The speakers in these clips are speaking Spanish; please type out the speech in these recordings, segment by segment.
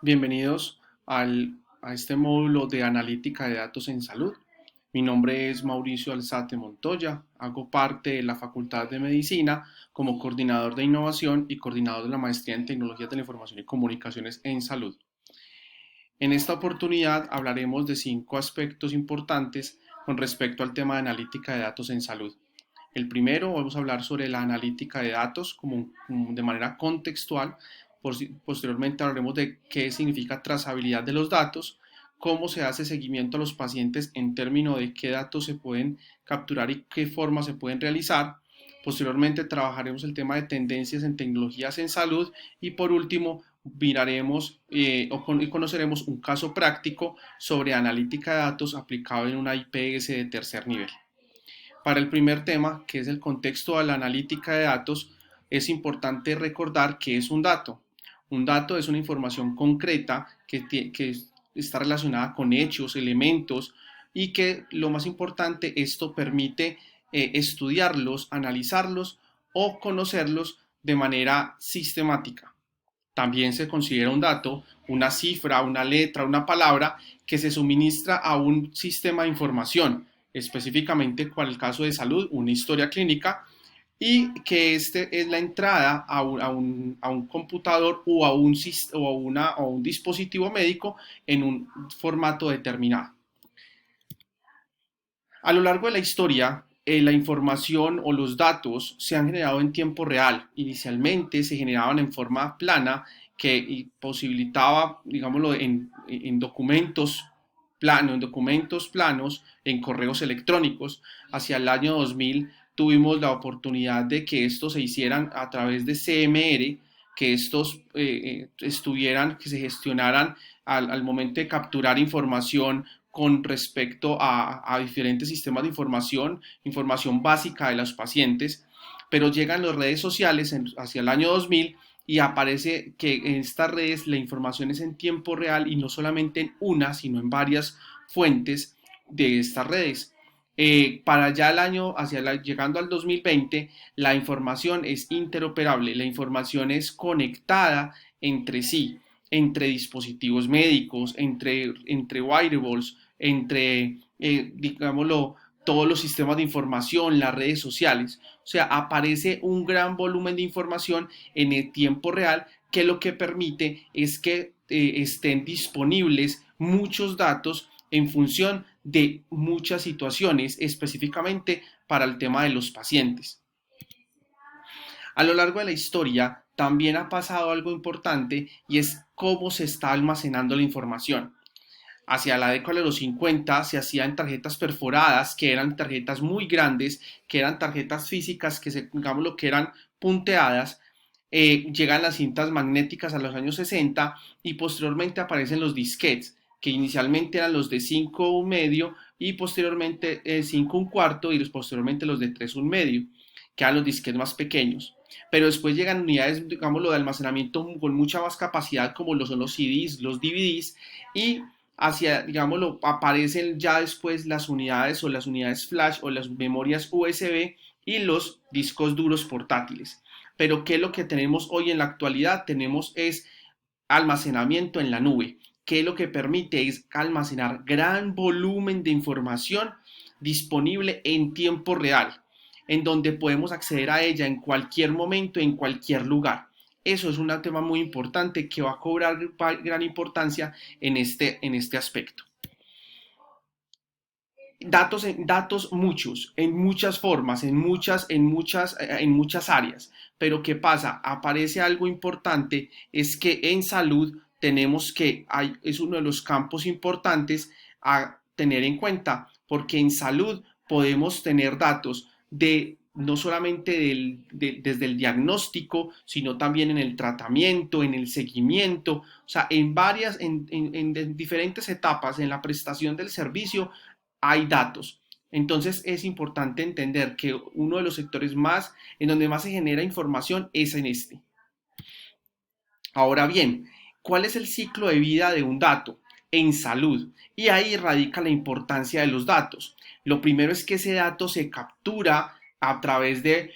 Bienvenidos a este módulo de analítica de datos en salud. Mi nombre es Mauricio Alzate Montoya, hago parte de la Facultad de Medicina como coordinador de innovación y coordinador de la maestría en tecnologías de la información y comunicaciones en salud. En esta oportunidad hablaremos de 5 aspectos importantes con respecto al tema de analítica de datos en salud. El primero, vamos a hablar sobre la analítica de datos de manera contextual. Posteriormente hablaremos de qué significa trazabilidad de los datos, cómo se hace seguimiento a los pacientes en términos de qué datos se pueden capturar y qué formas se pueden realizar. Posteriormente trabajaremos el tema de tendencias en tecnologías en salud y por último miraremos y conoceremos un caso práctico sobre analítica de datos aplicado en una IPS de tercer nivel. Para el primer tema, que es el contexto de la analítica de datos, es importante recordar qué es un dato. Un dato es una información concreta que está relacionada con hechos, elementos y que lo más importante, esto permite estudiarlos, analizarlos o conocerlos de manera sistemática. También se considera un dato una cifra, una letra, una palabra que se suministra a un sistema de información, específicamente para el caso de salud, una historia clínica, y que este es la entrada a un computador o a un dispositivo médico en un formato determinado. A lo largo de la historia, la información o los datos se han generado en tiempo real. Inicialmente se generaban en forma plana que posibilitaba, digámoslo, en documentos planos, en correos electrónicos. Hacia el año 2000 tuvimos la oportunidad de que estos se hicieran a través de CMR, que estos que se gestionaran al momento de capturar información con respecto a diferentes sistemas de información básica de los pacientes, pero llegan las redes sociales hacia el año 2000 y aparece que en estas redes la información es en tiempo real y no solamente en una, sino en varias fuentes de estas redes. Para ya el año, llegando al 2020, la información es interoperable, la información es conectada entre sí, entre dispositivos médicos, entre wearables, entre, digámoslo, todos los sistemas de información, las redes sociales. O sea, aparece un gran volumen de información en el tiempo real que lo que permite es que estén disponibles muchos datos en función de muchas situaciones, específicamente para el tema de los pacientes. A lo largo de la historia también ha pasado algo importante y es cómo se está almacenando la información. Hacia la década de los 50 se hacían tarjetas perforadas, que eran tarjetas muy grandes, que eran tarjetas físicas, digamos lo que eran punteadas. Llegan las cintas magnéticas a los años 60 y posteriormente aparecen los disquetes, que inicialmente eran los de 5,1 y posteriormente 5,1 y posteriormente los de 3,1, que eran los disquetes más pequeños. Pero después llegan unidades, digámoslo, de almacenamiento con mucha más capacidad, como lo son los CDs, los DVDs, y hacia, digámoslo, aparecen ya después las unidades flash o las memorias USB y los discos duros portátiles. Pero ¿qué es lo que tenemos hoy en la actualidad? Tenemos es almacenamiento en la nube, que lo que permite es almacenar gran volumen de información disponible en tiempo real, en donde podemos acceder a ella en cualquier momento, en cualquier lugar. Eso es un tema muy importante que va a cobrar gran importancia en este aspecto. Datos muchos, en muchas formas, en muchas áreas. Pero ¿qué pasa? Aparece algo importante, es que en salud tenemos es uno de los campos importantes a tener en cuenta, porque en salud podemos tener datos de no solamente desde el diagnóstico, sino también en el tratamiento, en el seguimiento, o sea, en diferentes etapas en la prestación del servicio hay datos. Entonces es importante entender que uno de los sectores más, en donde más se genera información es en este. Ahora bien, ¿cuál es el ciclo de vida de un dato? En salud. Y ahí radica la importancia de los datos. Lo primero es que ese dato se captura a través de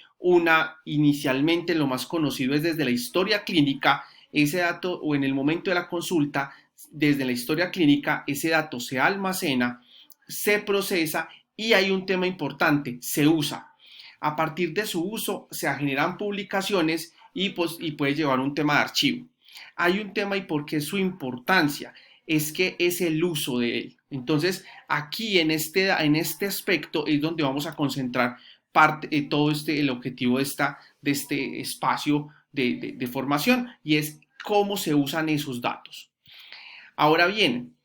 inicialmente lo más conocido es desde la historia clínica, ese dato o en el momento de la consulta, desde la historia clínica, ese dato se almacena, se procesa y hay un tema importante, se usa. A partir de su uso se generan publicaciones y puede llevar un tema de archivo. Hay un tema y por qué su importancia es que es el uso de él. Entonces, aquí en este aspecto es donde vamos a concentrar todo el objetivo de este espacio de formación y es cómo se usan esos datos. Ahora bien,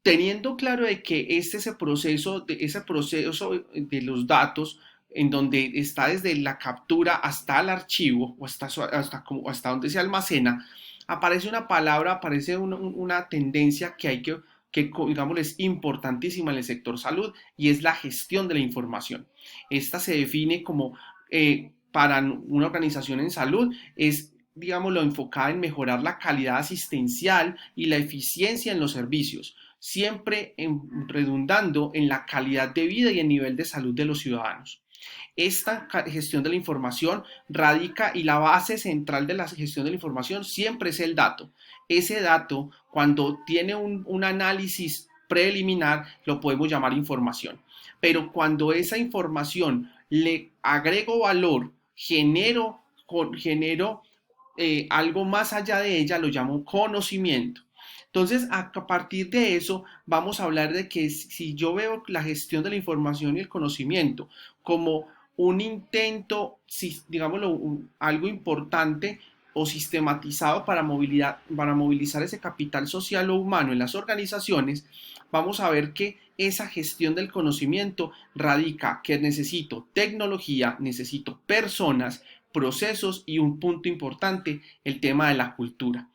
teniendo claro de que ese proceso de los datos en donde está desde la captura hasta el archivo o hasta donde se almacena, aparece una palabra, aparece una tendencia que digamos, es importantísima en el sector salud y es la gestión de la información. Esta se define como, para una organización en salud, es digámoslo, enfocada en mejorar la calidad asistencial y la eficiencia en los servicios, siempre redundando en la calidad de vida y el nivel de salud de los ciudadanos. Esta gestión de la información radica y la base central de la gestión de la información siempre es el dato. Ese dato, cuando tiene un análisis preliminar, lo podemos llamar información. Pero cuando esa información le agrego valor, genero algo más allá de ella, lo llamo conocimiento. Entonces, a partir de eso, vamos a hablar de que si yo veo la gestión de la información y el conocimiento como un intento, digámoslo, algo importante o sistematizado para movilizar ese capital social o humano en las organizaciones, vamos a ver que esa gestión del conocimiento radica que necesito tecnología, necesito personas, procesos y un punto importante, el tema de la cultura.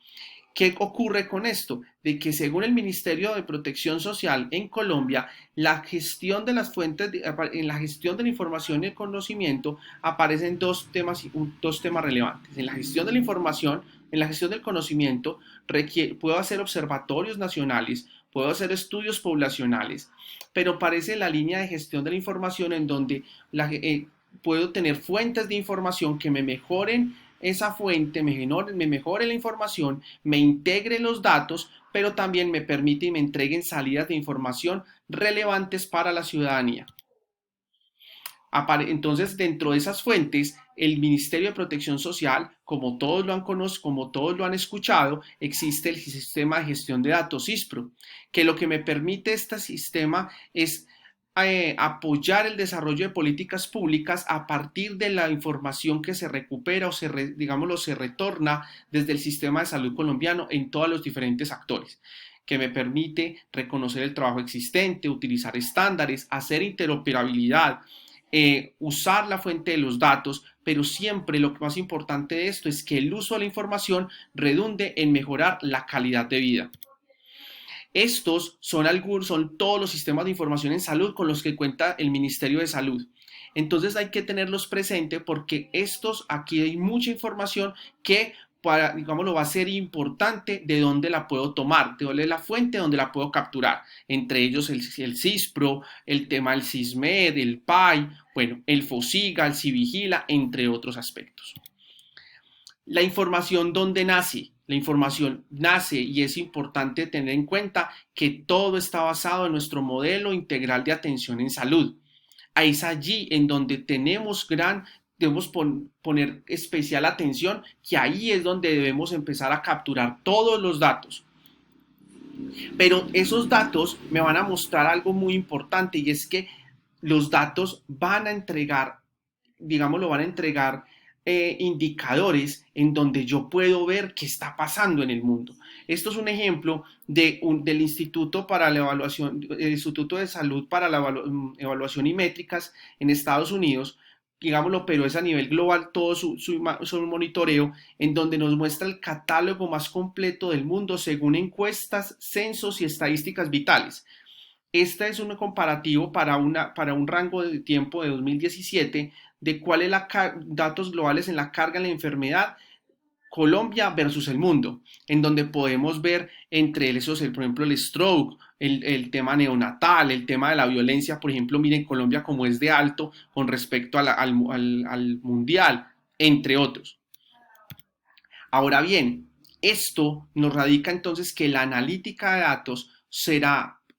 ¿Qué ocurre con esto? De que según el Ministerio de Protección Social en Colombia, la gestión de las en la gestión de la información y el conocimiento aparecen dos temas relevantes. En la gestión de la información, en la gestión del conocimiento, puedo hacer observatorios nacionales, puedo hacer estudios poblacionales, pero aparece la línea de gestión de la información en donde puedo tener fuentes de información que me mejoren esa fuente, me mejore la información, me integre los datos, pero también me permite y me entreguen salidas de información relevantes para la ciudadanía. Entonces, dentro de esas fuentes, el Ministerio de Protección Social, como todos lo han conocido, como todos lo han escuchado, existe el sistema de gestión de datos SISPRO, que lo que me permite este sistema es apoyar el desarrollo de políticas públicas a partir de la información que se recupera o digámoslo, se retorna desde el sistema de salud colombiano en todos los diferentes actores, que me permite reconocer el trabajo existente, utilizar estándares, hacer interoperabilidad, usar la fuente de los datos, pero siempre lo más importante de esto es que el uso de la información redunde en mejorar la calidad de vida. Estos son todos los sistemas de información en salud con los que cuenta el Ministerio de Salud. Entonces hay que tenerlos presentes porque aquí hay mucha información que digámoslo, va a ser importante de dónde la puedo tomar, de dónde es la fuente, de dónde la puedo capturar. Entre ellos el CISPRO, el tema del CISMED, el PAI, bueno, el FOSIGA, el CIVIGILA, entre otros aspectos. La información, ¿dónde nace? La información nace y es importante tener en cuenta que todo está basado en nuestro modelo integral de atención en salud. Es allí en donde debemos poner especial atención, que ahí es donde debemos empezar a capturar todos los datos. Pero esos datos me van a mostrar algo muy importante y es que los datos van a entregar, indicadores en donde yo puedo ver qué está pasando en el mundo. Esto es un ejemplo del Instituto el Instituto de Salud para la Evaluación y Métricas en Estados Unidos, digámoslo, pero es a nivel global todo su monitoreo, en donde nos muestra el catálogo más completo del mundo según encuestas, censos y estadísticas vitales. Este es un comparativo para un rango de tiempo de 2017 de cuáles datos globales en la carga en la enfermedad Colombia versus el mundo, en donde podemos ver entre esos, por ejemplo, el stroke, el tema neonatal, el tema de la violencia, por ejemplo, miren Colombia como es de alto con respecto al mundial, entre otros. Ahora bien, Esto nos radica entonces que la analítica de datos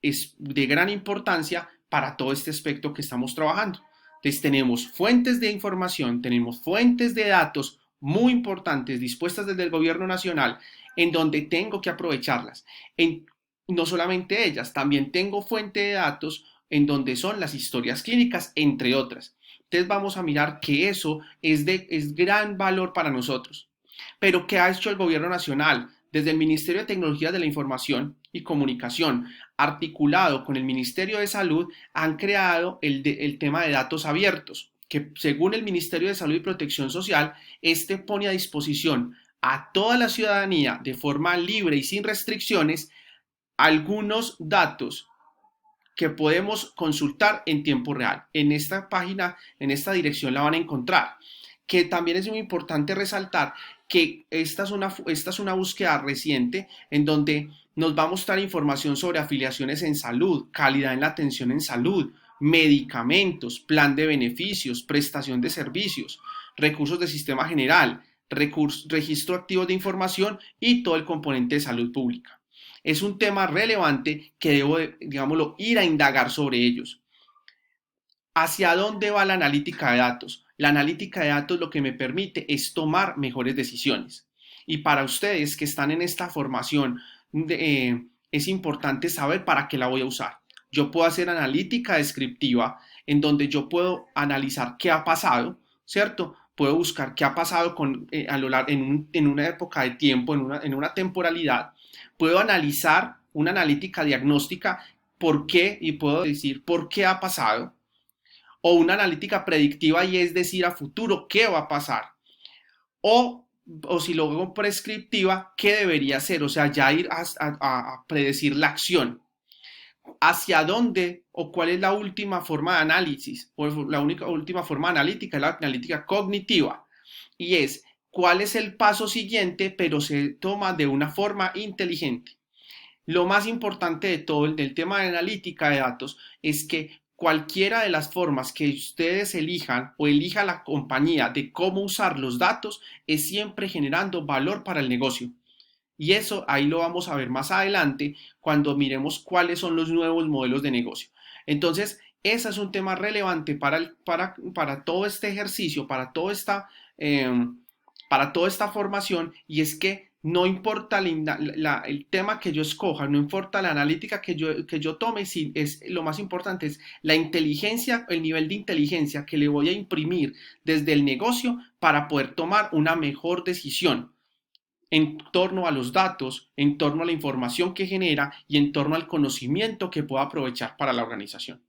es de gran importancia para todo este aspecto que estamos trabajando. Entonces tenemos fuentes de información, tenemos fuentes de datos muy importantes dispuestas desde el gobierno nacional en donde tengo que aprovecharlas. No solamente ellas, también tengo fuente de datos en donde son las historias clínicas, entre otras. Entonces vamos a mirar que eso es gran valor para nosotros. Pero ¿qué ha hecho el gobierno nacional? Desde el Ministerio de Tecnologías de la Información y Comunicación, articulado con el Ministerio de Salud, han creado el tema de datos abiertos, que según el Ministerio de Salud y Protección Social, este pone a disposición a toda la ciudadanía de forma libre y sin restricciones algunos datos que podemos consultar en tiempo real. En esta página, en esta dirección la van a encontrar. Que también es muy importante resaltar que esta es una búsqueda reciente en donde nos va a mostrar información sobre afiliaciones en salud, calidad en la atención en salud, medicamentos, plan de beneficios, prestación de servicios, recursos de sistema general, registro activo de información y todo el componente de salud pública. Es un tema relevante que debo, digámoslo, ir a indagar sobre ellos. ¿Hacia dónde va la analítica de datos? La analítica de datos lo que me permite es tomar mejores decisiones. Y para ustedes que están en esta formación, es importante saber para qué la voy a usar. Yo puedo hacer analítica descriptiva en donde yo puedo analizar qué ha pasado, ¿cierto? Puedo buscar qué ha pasado en una época de tiempo, en una temporalidad. Puedo analizar una analítica diagnóstica, por qué, y puedo decir por qué ha pasado, o una analítica predictiva y es decir a futuro qué va a pasar, o si lo hago prescriptiva, qué debería hacer, o sea, ya ir a predecir la acción. ¿Hacia dónde o cuál es la última forma de análisis? O la última forma analítica es la analítica cognitiva y es cuál es el paso siguiente, pero se toma de una forma inteligente. Lo más importante de todo el tema de analítica de datos es que cualquiera de las formas que ustedes elijan o elija la compañía de cómo usar los datos es siempre generando valor para el negocio. Y eso ahí lo vamos a ver más adelante cuando miremos cuáles son los nuevos modelos de negocio. Entonces, ese es un tema relevante para todo este ejercicio, para toda esta formación, y es que no importa el tema que yo escoja, no importa la analítica que yo tome, si es, lo más importante es la inteligencia, el nivel de inteligencia que le voy a imprimir desde el negocio para poder tomar una mejor decisión en torno a los datos, en torno a la información que genera y en torno al conocimiento que pueda aprovechar para la organización.